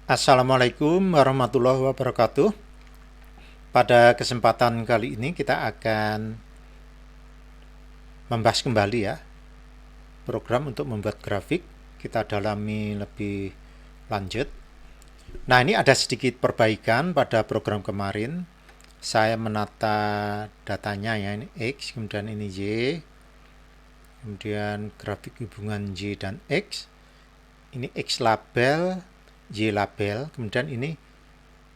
Assalamualaikum warahmatullahi wabarakatuh. Pada kesempatan kali ini kita akan membahas kembali ya program untuk membuat grafik. Kita dalami lebih lanjut. Nah, ini ada sedikit perbaikan pada program kemarin. Saya menata datanya ya, ini X, kemudian ini Y, kemudian grafik hubungan Y dan X. Ini X label, Y label, kemudian ini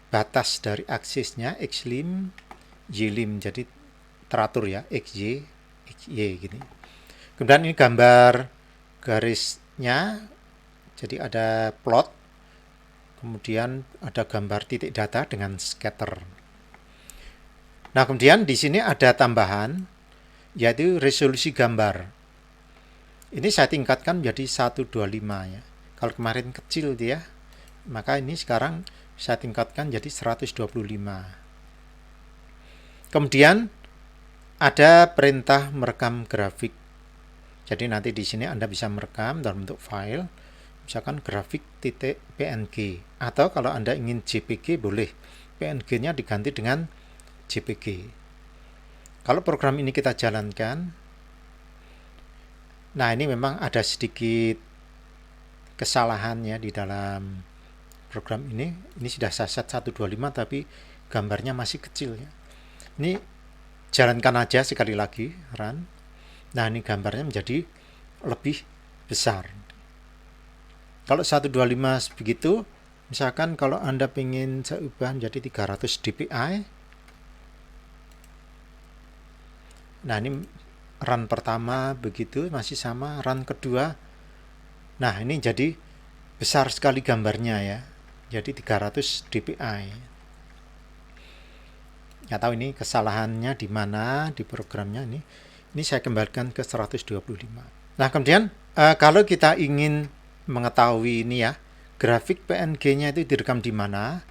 batas dari aksisnya X lim, Y lim, jadi teratur ya, XY, XY gini. Kemudian ini gambar garisnya, jadi ada plot, kemudian ada gambar titik data dengan scatter. Nah, kemudian di sini ada tambahan, yaitu resolusi gambar. Ini saya tingkatkan menjadi 125 ya. Kalau kemarin kecil dia, maka ini sekarang saya tingkatkan jadi 125. Kemudian ada perintah merekam grafik. Jadi nanti di sini Anda bisa merekam dalam bentuk file, misalkan grafik.png, atau kalau Anda ingin JPG boleh, PNG-nya diganti dengan JPG. Kalau program ini kita jalankan, nah ini memang ada sedikit kesalahan ya di dalam program ini. Ini sudah saya set 125 tapi gambarnya masih kecil ya. Ini jalankan aja sekali lagi, run. Nah ini gambarnya menjadi lebih besar. Kalau 125 begitu, misalkan kalau Anda ingin saya ubah menjadi 300 dpi, nah ini run pertama begitu, masih sama, run kedua, nah ini jadi besar sekali gambarnya ya, jadi 300 dpi. Nggak tahu ini kesalahannya di mana di programnya ini. Ini saya kembalikan ke 125. Nah kemudian kalau kita ingin mengetahui ini ya, grafik PNG-nya itu direkam di mana,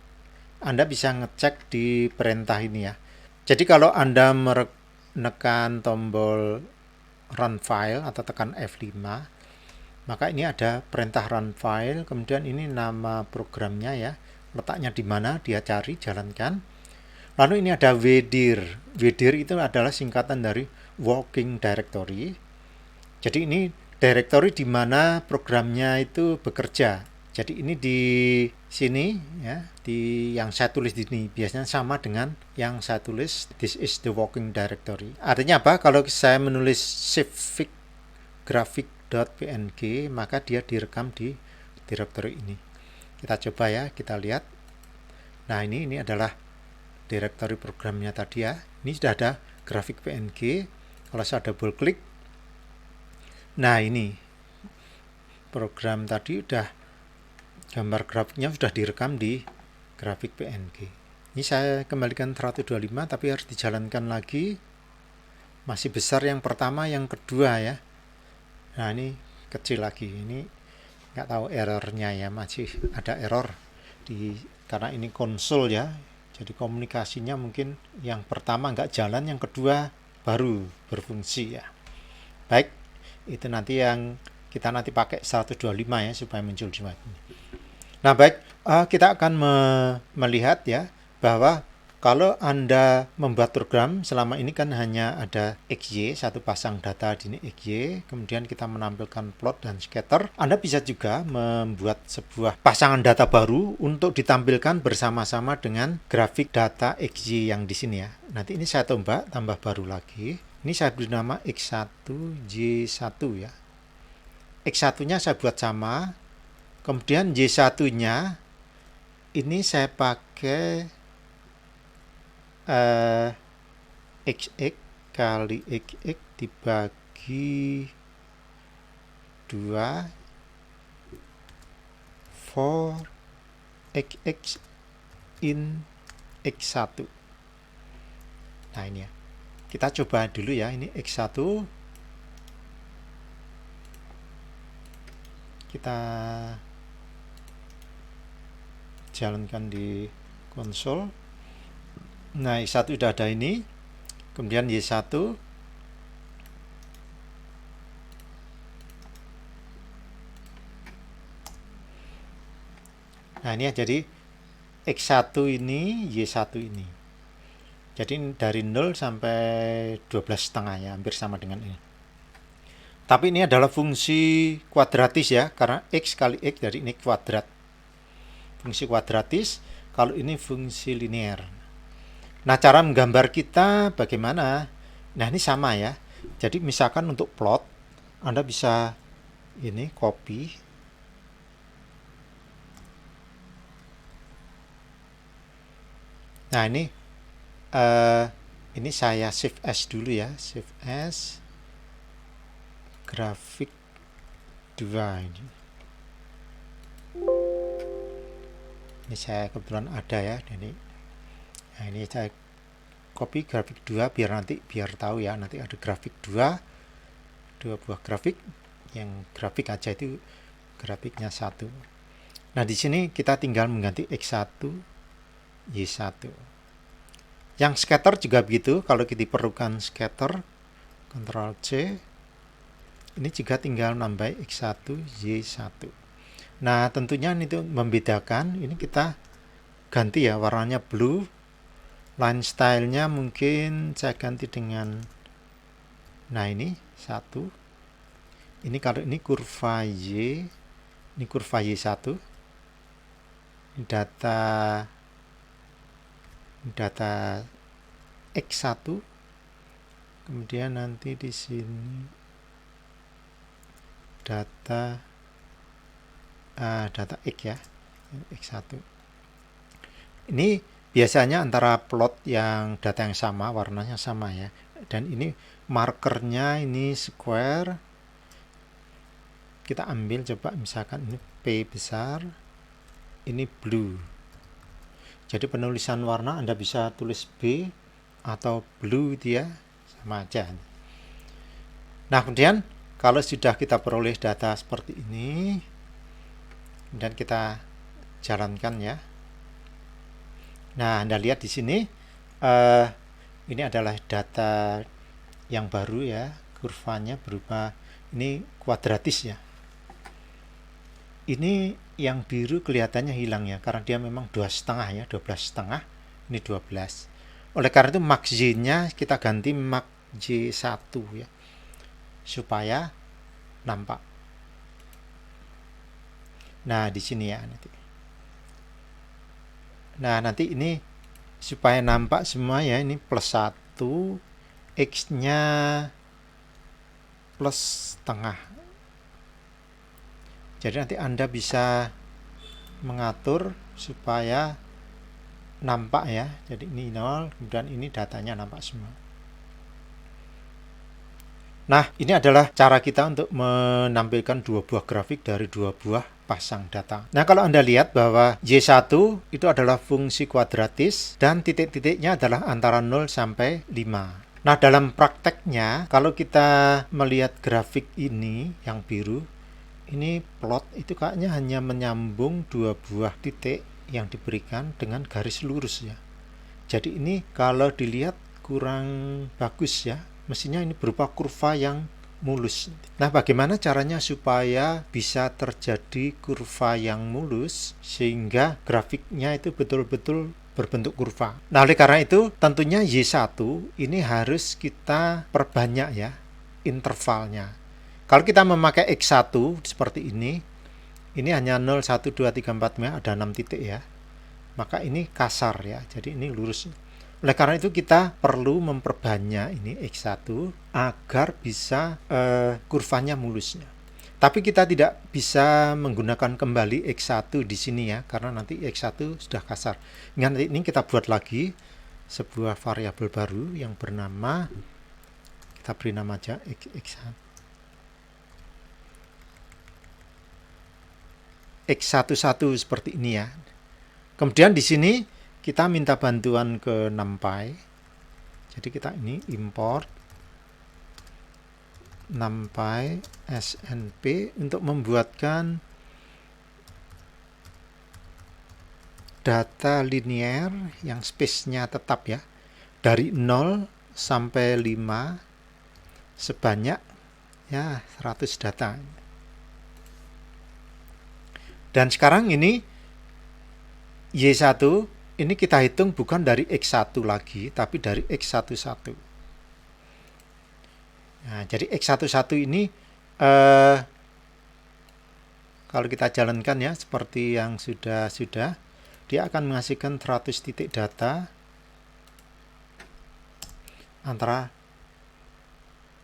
Anda bisa ngecek di perintah ini ya. Jadi kalau Anda menekan tombol run file atau tekan F5, maka ini ada perintah run file, kemudian ini nama programnya ya, letaknya di mana, dia cari, jalankan. Lalu ini ada WDIR. WDIR itu adalah singkatan dari Working Directory. Jadi ini directory di mana programnya itu bekerja. Jadi ini di sini ya, di yang saya tulis di sini biasanya sama dengan yang saya tulis this is the working directory. Artinya apa? Kalau saya menulis civic graphic.png maka dia direkam di directory ini. Kita coba ya, kita lihat. Nah, ini adalah directory programnya tadi ya. Ini sudah ada grafik PNG. Kalau saya double klik, nah ini program tadi udah gambar grafiknya sudah direkam di grafik PNG. Ini saya kembalikan 125 tapi harus dijalankan lagi. Masih besar yang pertama, yang kedua ya. Nah ini kecil lagi. Ini nggak tahu errornya ya, masih ada error karena ini konsol ya. Jadi komunikasinya mungkin yang pertama nggak jalan, yang kedua baru berfungsi ya. Baik, itu nanti yang kita nanti pakai 125 ya supaya muncul di sini. Nah baik, kita akan melihat ya bahwa kalau Anda membuat program selama ini kan hanya ada XY, satu pasang data di ini XY, kemudian kita menampilkan plot dan scatter. Anda bisa juga membuat sebuah pasangan data baru untuk ditampilkan bersama-sama dengan grafik data XY yang di sini ya. Nanti ini saya tambah baru lagi. Ini saya beri nama X1, Y1 ya. X1-nya saya buat sama, kemudian Y1-nya ini saya pakai XX kali XX dibagi 2 for XX in X1. Nah ini ya, kita coba dulu ya, ini X1, kita jalankan di konsol. Nah Y1 sudah ada ini, kemudian Y1, Nah ini ya, jadi X1 ini, Y1 ini. Jadi dari 0 sampai 12,5 ya, hampir sama dengan ini. Tapi ini adalah fungsi kuadratis ya, karena X kali X, jadi ini kuadrat. Fungsi kuadratis, kalau ini fungsi linear. Nah, cara menggambar kita bagaimana? Nah, ini sama ya. Jadi misalkan untuk plot, Anda bisa ini copy. Nah, ini saya save as dulu ya, save as grafik 2 ini. Ini saya kebetulan ada ya, ini. Nah, ini saya copy grafik 2 biar tahu ya, nanti ada grafik 2, dua buah grafik, yang grafik aja itu grafiknya 1. Nah, di sini kita tinggal mengganti X1, Y1. Yang scatter juga begitu, kalau kita perlukan scatter, Ctrl C, ini juga tinggal nambah X1, Y1. Nah, tentunya itu membedakan, ini kita ganti ya, warnanya blue, line stylenya mungkin saya ganti dengan, nah ini 1, ini kalau ini kurva Y, ini kurva Y1, ini data X1, kemudian nanti di sini data X ya, X1. Ini biasanya antara plot yang data yang sama, warnanya sama ya, dan ini markernya ini square. Kita ambil coba misalkan ini P besar, ini blue. Jadi penulisan warna Anda bisa tulis B atau blue itu ya, sama aja. Nah, kemudian kalau sudah kita peroleh data seperti ini, dan kita jalankan ya. Nah, Anda lihat di sini, ini adalah data yang baru ya, kurvanya berubah, ini kuadratis ya. Ini yang biru kelihatannya hilang ya, karena dia memang 2,5 ya, 12,5, ini 12. Oleh karena itu max J-nya kita ganti max J1 ya, supaya nampak. Nah, di sini ya nanti. Nah, nanti ini supaya nampak semua ya, ini plus 1, X-nya plus setengah. Jadi nanti Anda bisa mengatur supaya nampak ya. Jadi ini 0, kemudian ini datanya nampak semua. Nah, ini adalah cara kita untuk menampilkan dua buah grafik dari dua buah pasang data. Nah, kalau Anda lihat bahwa Y1 itu adalah fungsi kuadratis dan titik-titiknya adalah antara 0 sampai 5. Nah, dalam prakteknya, kalau kita melihat grafik ini yang biru, ini plot itu kayaknya hanya menyambung dua buah titik yang diberikan dengan garis lurus ya. Jadi ini kalau dilihat kurang bagus ya, mestinya ini berupa kurva yang mulus. Nah, bagaimana caranya supaya bisa terjadi kurva yang mulus sehingga grafiknya itu betul-betul berbentuk kurva. Nah, oleh karena itu tentunya Y1 ini harus kita perbanyak ya intervalnya. Kalau kita memakai X1 seperti ini hanya 0, 1, 2, 3, 4, 5, ada 6 titik ya. Maka ini kasar ya, jadi ini lurus. Oleh karena itu kita perlu memperbanyak ini X1 agar bisa kurvanya mulusnya. Tapi kita tidak bisa menggunakan kembali X1 di sini ya, karena nanti X1 sudah kasar. Nanti ini kita buat lagi sebuah variabel baru yang bernama, kita beri nama aja X1. X11 seperti ini ya. Kemudian di sini kita minta bantuan ke NumPy. Jadi kita ini import NumPy SNP untuk membuatkan data linear yang space-nya tetap ya. Dari 0 sampai 5 sebanyak ya 100 data. Dan sekarang ini Y1 ini kita hitung bukan dari X1 lagi, tapi dari X11. Nah, jadi X11 ini kalau kita jalankan ya seperti yang sudah dia akan menghasilkan 100 titik data antara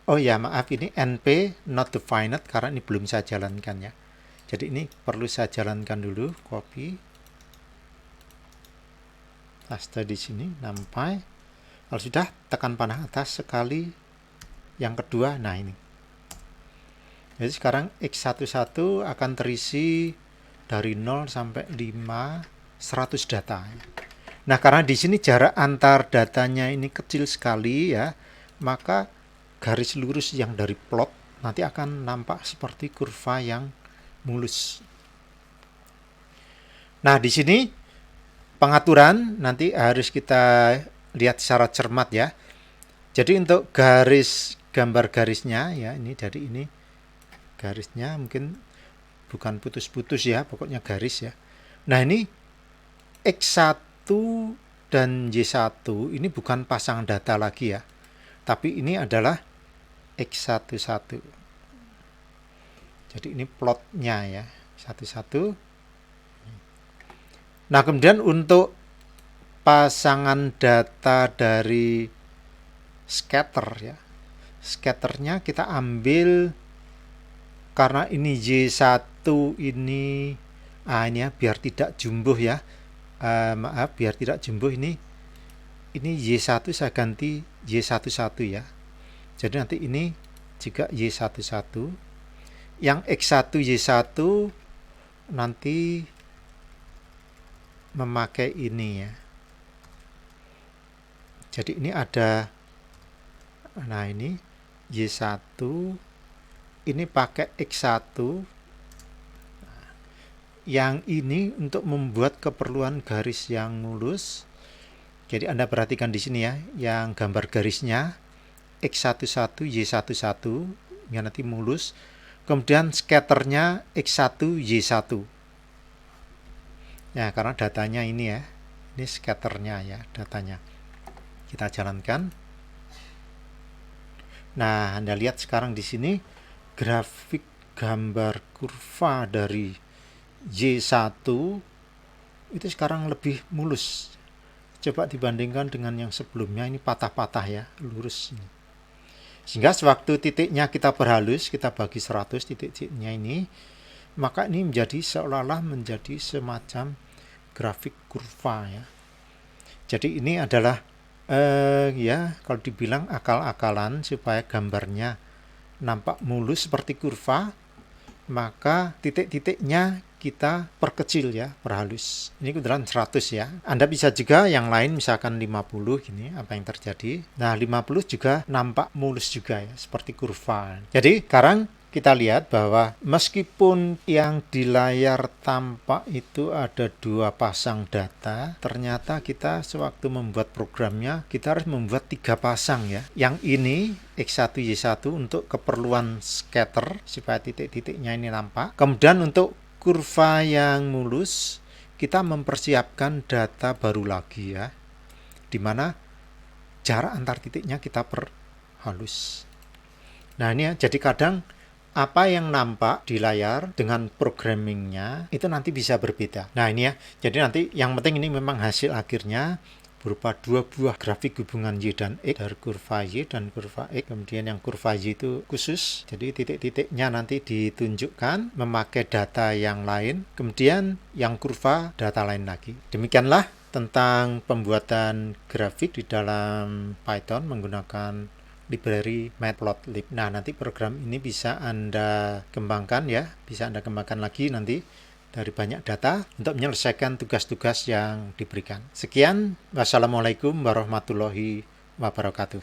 ini NP not defined karena ini belum saya jalankan ya. Jadi ini perlu saya jalankan dulu, copy, paste di sini, NumPy. Kalau sudah, tekan panah atas sekali, yang kedua, nah ini. Jadi sekarang X11 akan terisi dari 0 sampai 5, 100 data. Nah, karena di sini jarak antar datanya ini kecil sekali ya, maka garis lurus yang dari plot nanti akan nampak seperti kurva yang mulus. Nah, di sini pengaturan nanti harus kita lihat secara cermat ya. Jadi untuk gambar garisnya ya, ini dari ini garisnya mungkin bukan putus-putus ya, pokoknya garis ya. Nah, ini X1 dan Y1 ini bukan pasangan data lagi ya, tapi ini adalah X11. Jadi ini plotnya ya, 11. Nah, kemudian untuk pasangan data dari scatter ya, scatternya kita ambil karena ini Y1 ini ini ya, biar tidak jumbo ya, biar tidak jumbo ini Y1 saya ganti Y11 ya. Jadi nanti ini juga Y11. Yang X1 Y1 nanti memakai ini ya. Jadi ini ada, nah ini Y1 ini pakai X1. Yang ini untuk membuat keperluan garis yang mulus. Jadi Anda perhatikan di sini ya, yang gambar garisnya X11 Y11 yang nanti mulus. Kemudian scatternya X1 Y1. Ya, karena datanya ini ya. Ini scatternya ya, datanya. Kita jalankan. Nah, Anda lihat sekarang di sini grafik gambar kurva dari Y1 itu sekarang lebih mulus. Coba dibandingkan dengan yang sebelumnya, ini patah-patah ya, lurus ini. Sehingga sewaktu titiknya kita perhalus, kita bagi 100 titik-titiknya ini, maka ini menjadi seolah-olah menjadi semacam grafik kurva ya. Jadi ini adalah ya kalau dibilang akal-akalan supaya gambarnya nampak mulus seperti kurva, maka titik-titiknya kita perkecil ya, perhalus. Ini kebetulan 100 ya. Anda bisa juga yang lain misalkan 50 gini, apa yang terjadi. Nah, 50 juga nampak mulus juga ya, seperti kurva. Jadi, sekarang kita lihat bahwa meskipun yang di layar tampak itu ada 2 pasang data, ternyata kita sewaktu membuat programnya, kita harus membuat 3 pasang ya. Yang ini X1 Y1 untuk keperluan scatter supaya titik-titiknya ini nampak. Kemudian untuk kurva yang mulus, kita mempersiapkan data baru lagi ya, di mana jarak antar titiknya kita perhalus. Nah ini ya, jadi kadang apa yang nampak di layar dengan programmingnya itu nanti bisa berbeda. Nah ini ya, jadi nanti yang penting ini memang hasil akhirnya berupa 2 buah grafik hubungan Y dan X dari kurva Y dan kurva X. Kemudian yang kurva Y itu khusus, jadi titik-titiknya nanti ditunjukkan memakai data yang lain. Kemudian yang kurva data lain lagi. Demikianlah tentang pembuatan grafik di dalam Python menggunakan library matplotlib. Nah, nanti program ini bisa Anda kembangkan ya, bisa Anda kembangkan lagi nanti dari banyak data untuk menyelesaikan tugas-tugas yang diberikan. Sekian, wassalamualaikum warahmatullahi wabarakatuh.